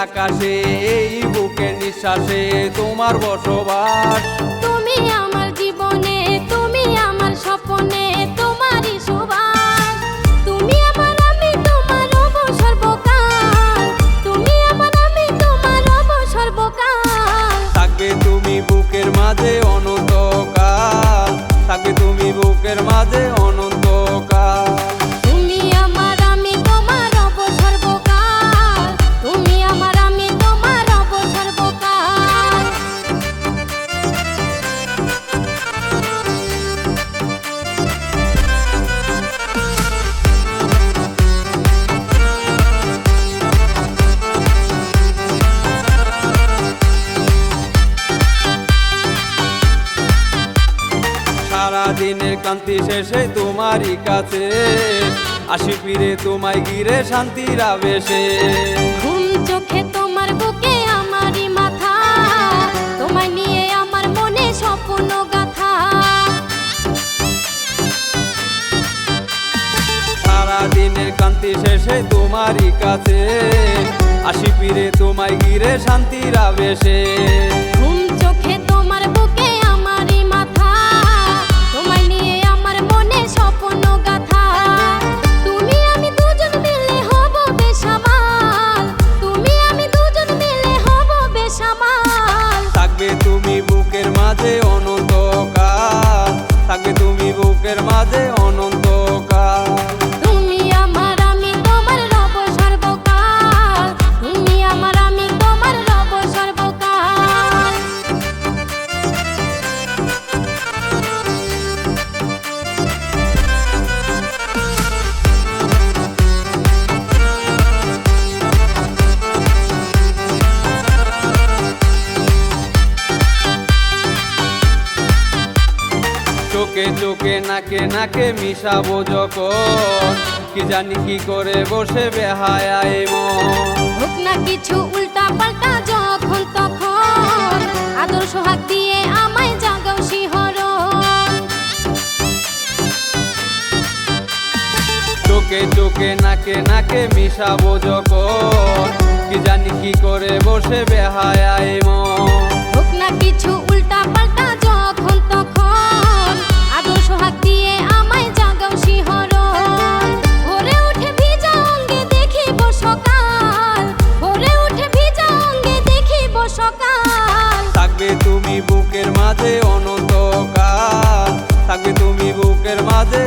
আকাশে এই বুকের নিঃশ্বাসে তোমার বসবাস। তুমি আমার জীবনে, তুমি আমার স্বপ্নে, তোমারই সুবাস। তুমি আমার, আমি তোমার রব সর্বকাল। তুমি আমার, আমি তোমার রব সর্বকাল। থাকবে তুমি বুকের মাঝে অনন্তকাল, থাকবে তুমি বুকের মাঝে অনন্তকাল। তুমি আমার, আমি তোমার রব সর্বকাল। তুমি আমার, আমি তোমার রব সর্বকাল। সারাদিনের ক্লান্তি শেষে তোমারই কাছে আসি ফিরে তোমায় ঘিরে শান্তির আবেশে। ঘুম চোখে তোমার বুকে আমারই মাথা, তোমায় নিয়ে আমার মনে স্বপ্ন গাথা। সারাদিনের ক্লান্তি শেষে তোমারই কাছে আসি ফিরে তোমায় ঘিরে শান্তির আবেশে। ঘুম চোখে তোমার বুকে আমারই মাথা, তোমায় নিয়ে আমার মনে স্বপ্ন গাথা। তুমি আমি দুজন মিলে হব বেসামাল, তুমি আমি দুজন মিলে হব বেসামাল। থাকবে তুমি বুকের মাঝে অনন্তকাল, থাকবে তুমি বুকের মাঝে অনন্তকাল। তুমি আমার, আমি তোমার রব সর্বকাল। তুমি আমার, আমি তোমার রব সর্বকাল। চোখে চোখে নাকে নাকে মিশাবো যখন, কি জানি কি করে বসে বেহায়ায় মন। হোক না কিছু উল্টা পাল্টা যখন তখন, আদর সোহাগ দিয়ে আমায় জাগাও শিহরণ। চোখে চোখে নাকে নাকে মিশাবো যখন, কি জানি কি করে বসে বেহায়ায় মন। হোক না কিছু উল্টা পাল্টা যখন তখন, আদর সোহাগ দিয়ে আমায় জাগাও শিহরণ। ভোরে উঠে ভিজা অঙ্গে দেখিব সকাল, ভোরে উঠে ভিজা অঙ্গে দেখিব সকাল। থাকবে তুমি বুকের মাঝে অনন্তকাল, থাকবে তুমি বুকের মাঝে